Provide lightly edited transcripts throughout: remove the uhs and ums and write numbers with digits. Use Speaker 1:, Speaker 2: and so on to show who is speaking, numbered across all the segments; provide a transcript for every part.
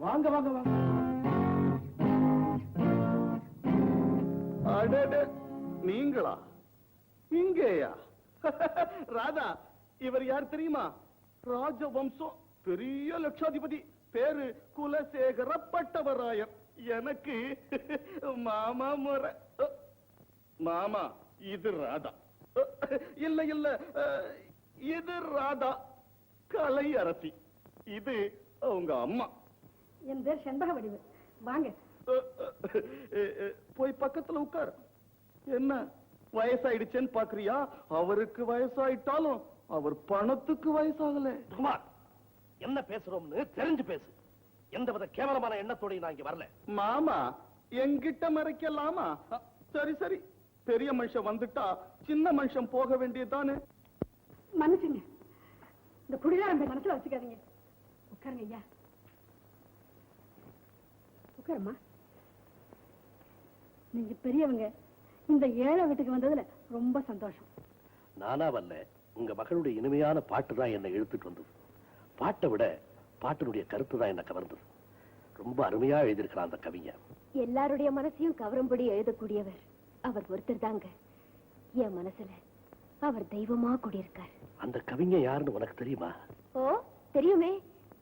Speaker 1: வாங்க வாங்க வாங்க.
Speaker 2: அடட, நீங்களா இங்கேயா? ராதா, இவர் யார் தெரியுமா? ராஜவம்சம், பெரிய லட்சாதிபதி, பேரு குலசேகர பட்டவராயர். எனக்கு மாமா முறை. மாமா, இது ராதா. இல்ல இல்ல, இது ராதா கலை அரசி. இது அவங்க அம்மா.
Speaker 3: என் பேர் செண்பக வடிவு. வாங்க.
Speaker 2: போய் பக்கத்துல உட்கார். என்ன வயசாயிடுச்சேன்னு பாக்குறியா? அவருக்கு வயசாயிட்டாலும் அவர் பணத்துக்கு வயசாகல.
Speaker 1: குமார், என்ன பேசுறோம்னு தெரிஞ்சு பேசு. எந்தவித கேவலமான எண்ணத்தோட நான் இங்க வரல.
Speaker 2: மாமா, என்கிட்ட மறைக்கலாமா? சரி சரி, பெரிய மனுஷன் வந்துட்டா சின்ன மனுஷன் போக வேண்டியதானே.
Speaker 3: மன்னிச்சுங்க, இந்த குடிகாரம் மனசுல வச்சுக்காதீங்க. உட்காருங்க ஐயா. உட்காருமா. நீங்க பெரியவங்க, இந்த ஏழை வீட்டுக்கு வந்ததுல ரொம்ப சந்தோஷம்.
Speaker 1: நானா வரல, உங்க மகளுடைய இனிமையான பாட்டு தான் என்னை இழுத்துட்டு வந்தது. பாட்டை விட பாட்டினுடைய கருத்து தான் என்ன கவர்ந்தது. ரொம்ப அருமையா எழுதியிருக்கிறான் அந்த கவிஞர்.
Speaker 4: எல்லாருடைய மனசையும் கவரும்படி எழுதக்கூடியவர் அவர் ஒருத்தர் தாங்க. என் மனசுல அவர் தெய்வமா கூடியிருக்கார்.
Speaker 1: அந்த கவிஞர் யாருன்னு உனக்கு தெரியுமா?
Speaker 4: ஓ, தெரியுமே.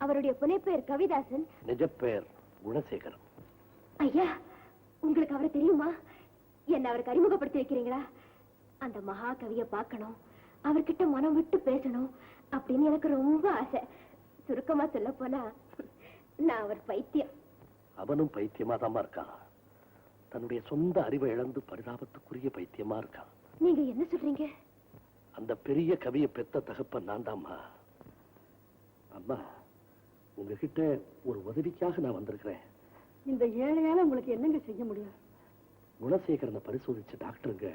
Speaker 4: அவருடைய புனைப்பெயர் கவிதாசன்,
Speaker 1: நிஜ பெயர் குணசேகரம்.
Speaker 4: ஐயா, உங்களுக்கு அவரை தெரியுமா? என்ன அவருக்கு அறிமுகப்படுத்தி வைக்கிறீங்களா? அந்த மகா கவியை பார்க்கணும், அவர்கிட்ட மனம் விட்டு பேசணும் அப்படின்னு எனக்கு ரொம்ப ஆசை. சுருக்கமா சொல்ல போனா, நான் அவர் பைத்தியம்.
Speaker 1: அவனும் பைத்தியமா தான் இருக்கான். தன்னுடைய சொந்த அறிவை இழந்து பரிதாபத்துக்குரிய பைத்தியமா இருக்கான்.
Speaker 4: நீங்க என்ன சொல்றீங்க?
Speaker 1: அந்த பெரிய கவியை பெத்த தகப்பன் நான் தான்மா. அம்மா, உங்ககிட்ட ஒரு உதவிக்காக நான் வந்திருக்கிறேன்.
Speaker 3: இந்த ஏழையால உங்களுக்கு என்னங்க செய்ய முடியும்?
Speaker 1: குணசேகரனை பரிசோதிச்ச டாக்டருங்க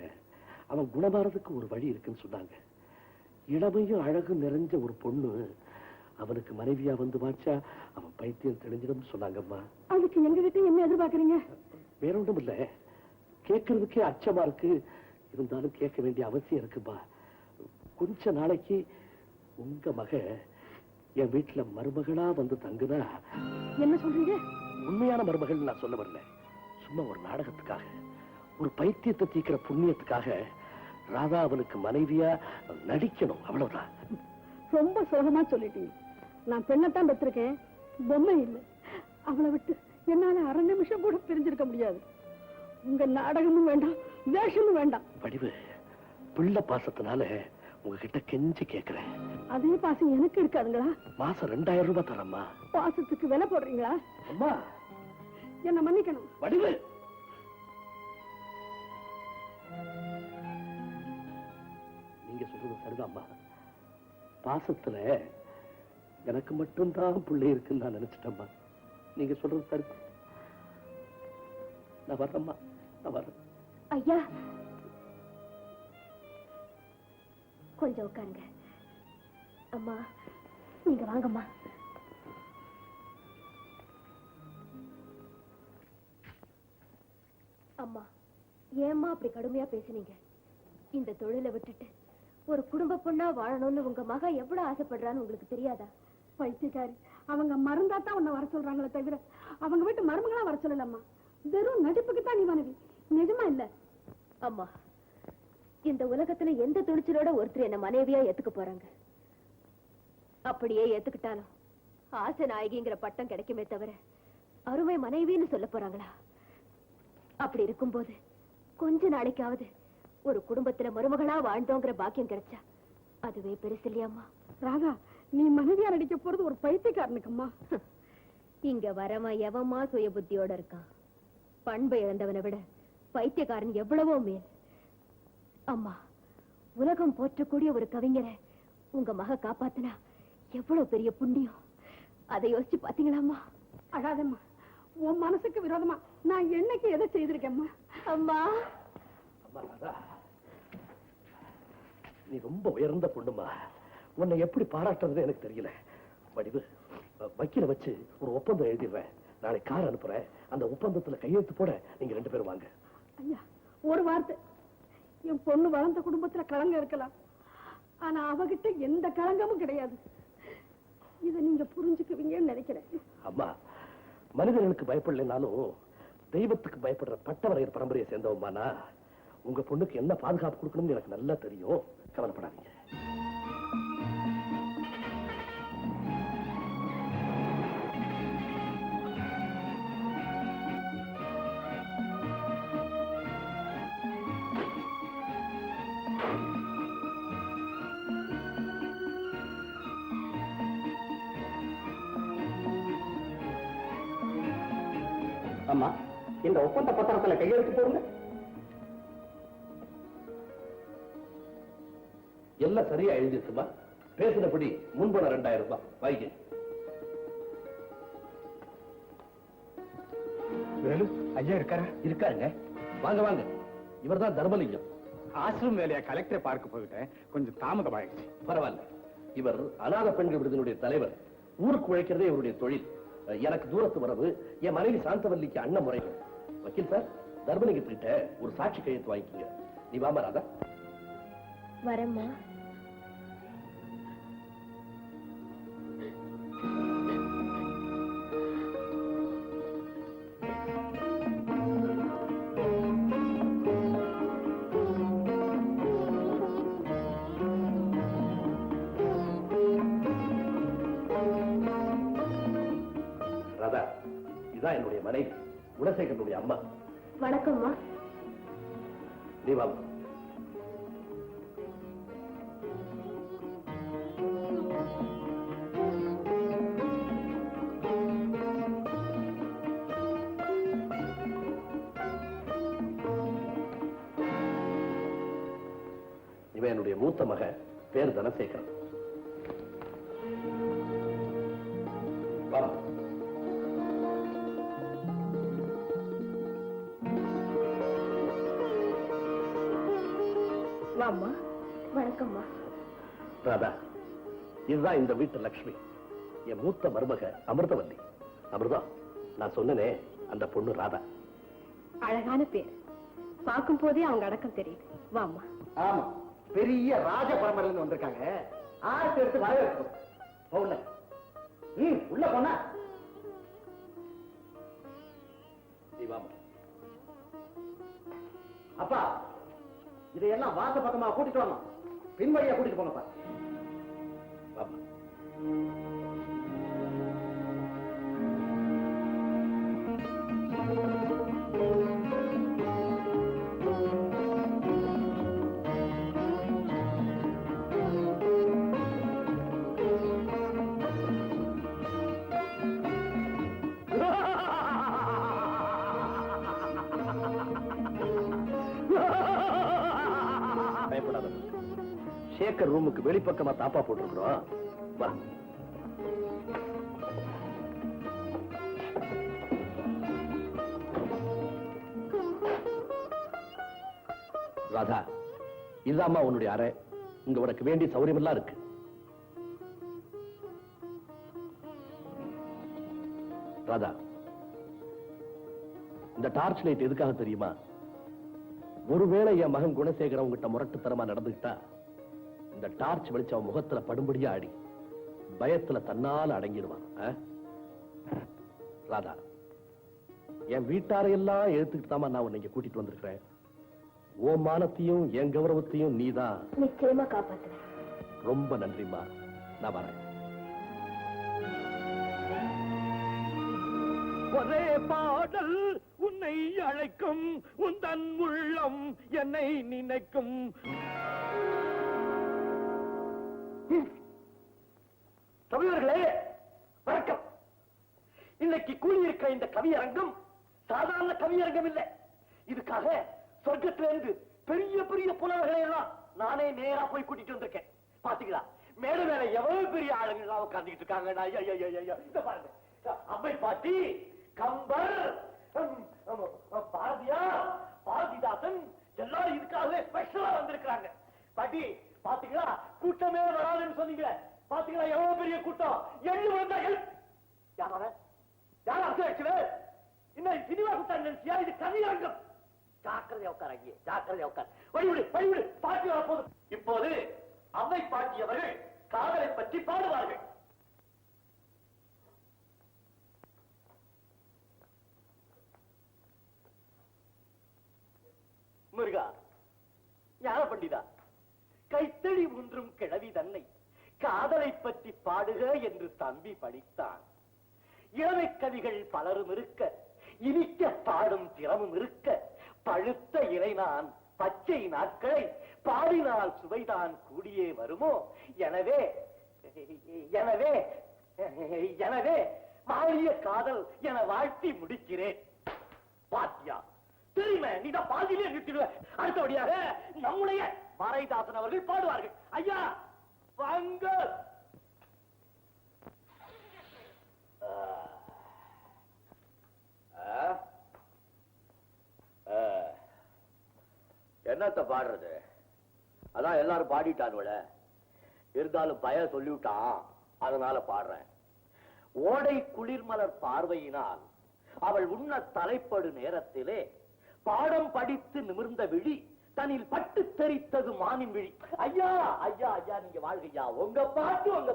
Speaker 1: அவன் குணமாறதுக்கு ஒரு வழி இருக்குன்னு சொன்னாங்க. இளமையும் அழகும் நிறைஞ்ச ஒரு பொண்ணு அவனுக்கு மனைவியா வந்து வாச்சா அவன் பைத்தியம் தெளிஞ்சிடும் சொன்னாங்கம்மா.
Speaker 3: அதுக்கு எங்ககிட்ட என்ன எதிர்பார்க்கறீங்க?
Speaker 1: வேற ஒன்றும் இல்ல, கேட்கறதுக்கே அச்சமா இருக்கு, இருந்தாலும் கேட்க வேண்டிய அவசியம் இருக்குமா. கொஞ்ச நாளைக்கு உங்க மக என் வீட்டுல மருமகளா வந்து தங்குனா.
Speaker 3: என்ன சொல்றீங்க?
Speaker 1: உண்மையான மருமகள் நான் சொல்ல வரல, சும்மா ஒரு நாடகத்துக்காக, ஒரு பைத்தியத்தை தீக்கிற புண்ணியத்துக்காக ராதா அவனுக்கு மனைவியா நடிக்கணும், அவ்வளவுதான்.
Speaker 3: ரொம்ப சோகமா சொல்லிட்டீங்க. நான் பெண்ணத்தான் பெற்றிருக்கேன், பொம்மை இல்லை. அவளை விட்டு என்னால அரை நிமிஷம் கூட பிரிஞ்சிருக்க முடியாது. உங்க நாடகமும் வேண்டாம், வேஷமும் வேண்டாம்.
Speaker 1: வடிவு, பிள்ளை பாசத்தினால உங்ககிட்ட கெஞ்சி கேட்கிறேன்.
Speaker 3: அதே பாசம் எனக்கு இருக்காதுங்களா?
Speaker 1: மாசம் 2000 ரூபாய் தரம்மா.
Speaker 3: பாசத்துக்கு விலை போடுறீங்களா?
Speaker 1: அம்மா,
Speaker 3: என்ன மன்னிக்கணும்.
Speaker 1: வடிவு, நீங்க சொல்றது சரிதான்மா. பாசத்துல எனக்கு மட்டும்தான் பிள்ளை இருக்குன்னு நான் நினைச்சிட்டேம்மா. நீங்க சொல்றது சரி. நான் வர்றேம்மா, நான் வர்றேன்.
Speaker 4: ஐயா, கொஞ்சம் உட்காருங்க. அம்மா, நீங்க வாங்கம்மா. அம்மா, ஏம்மா அப்படி கடுமையா பேசுனீங்க? இந்த தொழிலை விட்டுட்டு ஒரு குடும்ப பொண்ணா வாழணும்னு உங்க மக எவ்வளவு ஆசைப்படுறான்னு உங்களுக்கு தெரியாதா?
Speaker 3: பைத்தியக்காரி, அவங்க மறந்தாத்தான் உன்னை வர சொல்றாங்களே தவிர அவங்க வீட்டு மருமகளா வர சொல்லலம்மா. வெறும் நடிப்புக்கு தான் நீ மனைவி, நிஜமா இல்ல.
Speaker 4: அம்மா, இந்த உலகத்துல எந்த துணிச்சலோட ஒருத்தர் என்ன மனைவியா ஏத்துக்க போறாங்க? அப்படியே ஏத்துக்கிட்டாலும் ஆசை நாயகிங்கிற பட்டம் கிடைக்குமே தவிர அருமை மனைவின்னு சொல்ல போறாங்களா? அப்படி இருக்கும்போது கொஞ்ச நாளைக்காவது ஒரு குடும்பத்துல மருமகளா வாழ்ந்தோங்கிற பாக்கியம் கிடைச்சா அதுவே பெருசு இல்லையாம்மா?
Speaker 3: ராதா, நீ மனைவியா நடிக்க போறது ஒரு பைத்தியக்காரனுக்கும்மா.
Speaker 4: இங்க வரவன் எவமா சுய புத்தியோட இருக்கான். பண்பை இழந்தவனை விட பைத்தியக்காரன் எவ்வளவோ மேல். அம்மா, உலகம் போற்றக்கூடிய ஒரு கவிஞரை உங்க மக காப்பாத்தினா எவ்வளவு பெரிய புண்ணியம். அதை யோசிச்சு பாத்தீங்களாம்மா?
Speaker 3: அழாதம்மா, உன் மனசுக்கு விரோதமா நான் என்னைக்கு எதை செய்திருக்கேம்மா?
Speaker 4: அம்மா,
Speaker 1: அம்மா ராதா, நீ ரொம்ப உயர்ந்த பொண்ணுமா. உன்னை எப்படி பாராட்டுறது எனக்கு தெரியல. வடிவு, வக்கீல வச்சு ஒரு ஒப்பந்தம் எழுதிடுறேன். நாளை கார் அனுப்புறேன். அந்த ஒப்பந்தத்துல கையெழுத்து போட நீங்க 2 பேரும் வாங்க.
Speaker 3: ஐயா, ஒரு வார்த்தை. என் பொண்ணு வளர்ந்த குடும்பத்துல களங்கம் இருக்கலாம், ஆனா அவகிட்ட எந்த களங்கமும் கிடையாது. இதை நீங்க புரிஞ்சுக்குவீங்கன்னு நினைக்கிறேன்.
Speaker 1: அம்மா, மனிதர்களுக்கு பயப்படலைனாலும் தெய்வத்துக்கு பயப்படுற பட்டவரையர் பரம்பரையை சேர்ந்தவமானா உங்க பொண்ணுக்கு என்ன பாதுகாப்பு கொடுக்கணும்னு எனக்கு நல்லா தெரியும். கவலைப்படாதீங்க.
Speaker 2: அம்மா, இந்த ஒப்பந்த பத்திரத்துல கையெழுத்து போடுங்க.
Speaker 1: எல்லாம் சரியா எழுதிருக்குமா? பேசினபடி முன்பணம் 2000 ரூபாய் வாங்கி.
Speaker 2: வேலு ஐயா இருக்காரா?
Speaker 1: இருக்காருங்க. வாங்க வாங்க. இவர்தான் தர்மலிங்கம்.
Speaker 2: ஆசிரம் வேலையா கலெக்டரை பார்க்க போயிட்டேன், கொஞ்சம் தாமதமாயிடுச்சு.
Speaker 1: பரவாயில்ல. இவர் அநாத பெண்கள் விடுதலுடைய தலைவர். ஊருக்கு உழைக்கிறதே இவருடைய தொழில். எனக்கு தூரத்து வரவு. என் மனைவி சாந்தவல்லிக்கு அண்ணன் முறைகள். வக்கீல் சார், தர்மலிங்கத்திட்ட ஒரு சாட்சி கையெழுத்து வாங்கிக்கங்க. நீ வாமா ராதா.
Speaker 4: வரம்மா.
Speaker 1: ராதா, இதான் என்னுடைய மனைவி குணசேகரனுடைய அம்மா.
Speaker 4: வணக்கம்மா.
Speaker 1: நீ வாமா. இவன் என்னுடைய மூத்த மகன், பேர் தனசேகரன்.
Speaker 4: வாம்மா. வணக்கம்மா.
Speaker 1: ராதா, இதுதான் இந்த வீட்டு லட்சுமி, என் மூத்த மருமக அமிர்தவல்லி. அமிர்தா, நான் சொன்னனே அந்த பொண்ணு ராதா.
Speaker 4: அழகான பேர். பார்க்கும் போதே அவங்க அடக்கம் தெரியுது. வாம்மா.
Speaker 2: ஆமா, பெரிய ராஜ பரம்பரையில இருந்து வந்திருக்காங்க. ஆறு எடுத்து வரவேற்கும். போகல. உள்ள போனா
Speaker 1: நீ வாமா.
Speaker 2: அப்பா, இதையெல்லாம் வாச பக்கமா கூட்டிட்டு வரணும். பின்வழியா கூட்டிட்டு போங்கப்பா.
Speaker 1: வாமா. பயப்படாத. சேகர் ரூமுக்கு வெளிப்பக்கமா தாப்பா போட்டிருக்கிறோம். வா. ராதா, இதுதாம்மா உன்னுடைய அறை. இங்க உனக்கு வேண்டிய சௌகரியம் எல்லாம் இருக்கு. ராதா, இந்த டார்ச் லைட் எதுக்காக தெரியுமா? ஒருவேளை என் மகன் குணசேகரன் உங்ககிட்ட முரட்டுத்தனமா நடந்துகிட்டா இந்த டார்ச் வெளிச்சம் முகத்துல படும்படியா ஆடி பயத்துல தன்னால அடங்கிடுவான். ராதா, என் வீட்டாரையெல்லாம் எழுத்துக்கிட்டு தாமா நான் உன்னை இங்க கூட்டிட்டு வந்திருக்கிறேன். ஓ மானத்தையும் என் கௌரவத்தையும் நீதான்
Speaker 4: நிச்சயமா காப்பாத்துறேன்.
Speaker 1: ரொம்ப நன்றிம்மா. நான் வரேன். ஒரே பாடல் உன்னை அழைக்கும், உந்தன் உள்ளம் என்னை நினைக்கும்.
Speaker 2: தமிழர்களே வணக்கம். இன்னைக்கு கூடியிருக்க இந்த கவியரங்கம் சாதாரண கவியரங்கம் இல்லை. இதுக்காக சொர்க்கத்திலிருந்து பெரிய பெரிய புலவர்களை எல்லாம் நானே நேரா போய் கூட்டிட்டு வந்திருக்கேன். பாத்தீங்களா, மேல மேல எவ்வளவு பெரிய ஆளுங்க எல்லாம் உட்கார்ந்துட்டு இருக்காங்க. பாருங்க, அம்மை பாட்டி, கம்பர், பாரதியார், பாரதிதாசன் எல்லாரும் இதுக்காகவே ஸ்பெஷலா வந்திருக்காங்க. பாட்டி பாத்தீங்களா, கூட்டமே வராதுன்னு சொன்னீங்க. பாத்தீங்களா எவ்வளவு பெரிய கூட்டம். எள்ளு வந்தார்கள். இன்னும் சினிமா கூட்டம் நினைச்சியா? இது கவியரங்கம். ஜாக்கிரதையா உட்கார, ஜாக்கிரதையா உட்கார். வழிவிடு வழிவிடு, பாட்டி வரப்போதும். இப்போது அம்மை பாட்டியவர்கள் காதலை பற்றி பாடுவார்கள். முருகா, ஞான பண்டிதா, கைத்தடி ஒன்றும் கிழவி தன்னை காதலை பற்றி பாடுக என்று தம்பி படித்தான். இளமை கவிகள் பலரும் இருக்க, இனிக்க பாடும் திறமும் இருக்க, பழுத்த இலை நான் பச்சை நாட்களை பாடினால் சுவைதான் கூடியே வருமோ? எனவே எனவே எனவே மாறிய காதல் என வாழ்த்தி முடிக்கிறேன். பாத்தியா, தெரியுமே, நீதான் பாதியிலே நிறுத்திடுவ. அடுத்தபடியாக நம்முடைய பாரதிதாசன் அவர்கள் பாடுவார்கள். ஐயா வாங்க.
Speaker 1: என்னத்த பாடுறது? அதான் எல்லாரும் பாடிட்டானுவல, இருந்தாலும் பய சொல்லிவிட்டான், அதனால பாடுறேன். ஓடை குளிர்மலர் பார்வையினால் அவள் உண்ண தலைப்படு நேரத்திலே பாடம் படித்து நிமிர்ந்த விழி தன்னில் பட்டு தெரித்தது மானின் விழி. ஐயா ஐயா ஐயா, நீங்க வாழ்கையா, உங்க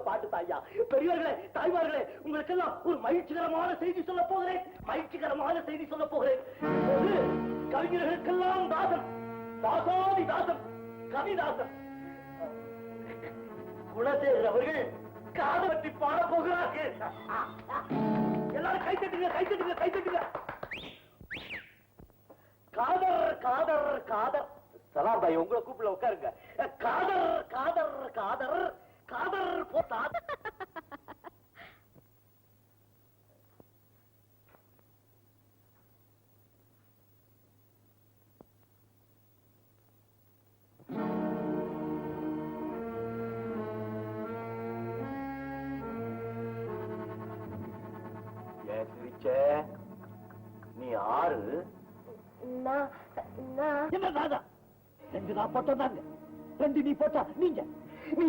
Speaker 1: பாட்டு தாய்யா. பெரியவர்களே, தாய்மார்களே, உங்களுக்கெல்லாம் ஒரு மகிழ்ச்சிகரமான செய்தி சொல்ல போகிறேன். இப்போது கவிஞர்களுக்கெல்லாம் தாசன், தாசாதி தாசன், கவிதாசன் குணசேகர் அவர்கள் காதல் பற்றி பாட போகிறார்கள். எல்லாரும் கை தட்டுங்க. காதர் சலாம் பாய், உங்களை கூப்பிட உட்காருங்க. காதர் போட்டா நீ ஆறு என்ன தாதா? 2 நான் போட்டதாங்க, 2 நீ போட்டா நீங்க. நீ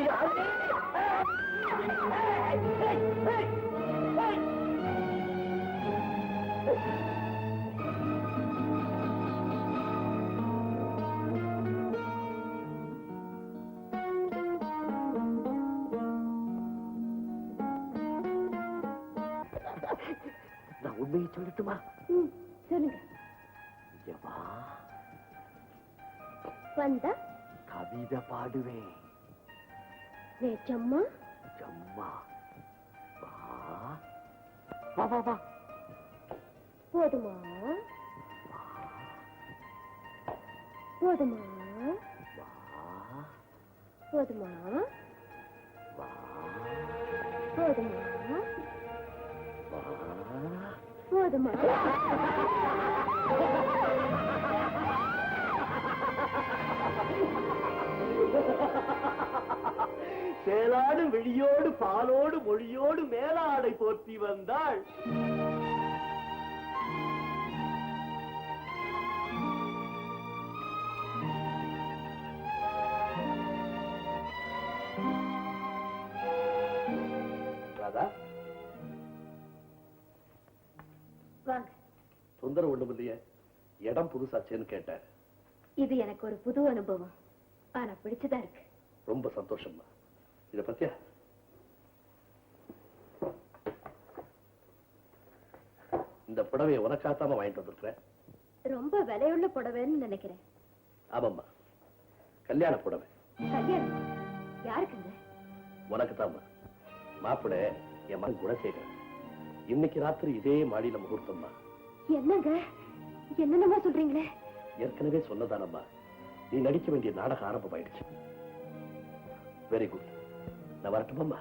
Speaker 1: நான் உண்மையை சொல்லட்டுமா?
Speaker 4: சொல்லுங்க. வந்தா
Speaker 1: கவிதை பாடுவேன்.
Speaker 4: நிஜம்மா?
Speaker 1: ஜம்மா வா வா வா.
Speaker 4: போதுமா? போதுமா? போதுமா? போதுமா? போதுமா?
Speaker 2: சேலாடு வெளியோடு பாலோடு மொழியோடு மேலாடை போர்த்தி வந்தாள். ராதா,
Speaker 4: வாங்க.
Speaker 1: தொந்தரவு ஒண்ணும் இல்லையே, இடம் புதுசாச்சேன்னு கேட்டேன்.
Speaker 4: இது எனக்கு ஒரு புது அனுபவம், ஆனா பிடிச்சதா இருக்கு.
Speaker 1: ரொம்ப சந்தோஷம்மா. இத பத்தியா இந்த புடவையை உனக்காத்தாம வாங்கிட்டு வந்திருக்கிறேன்.
Speaker 4: ரொம்ப விலையுள்ள புடவைன்னு நினைக்கிறேன்.
Speaker 1: ஆமாம்மா, கல்யாண புடவை.
Speaker 4: கல்யாணம் யாருக்குங்க?
Speaker 1: உனக்கு தாம்மா. மாப்பிள்ளை என் மகன் குணசேகர். இன்னைக்கு ராத்திரி இதே மாடியில முகூர்த்தம்மா.
Speaker 4: என்னங்க என்னென்னமா சொல்றீங்களே?
Speaker 1: ஏற்கனவே சொன்னதானம்மா, நீ நடிக்க வேண்டிய நாடகம் ஆரம்பமாயிடுச்சு. Very good. நான் வரட்டுமாம்மா?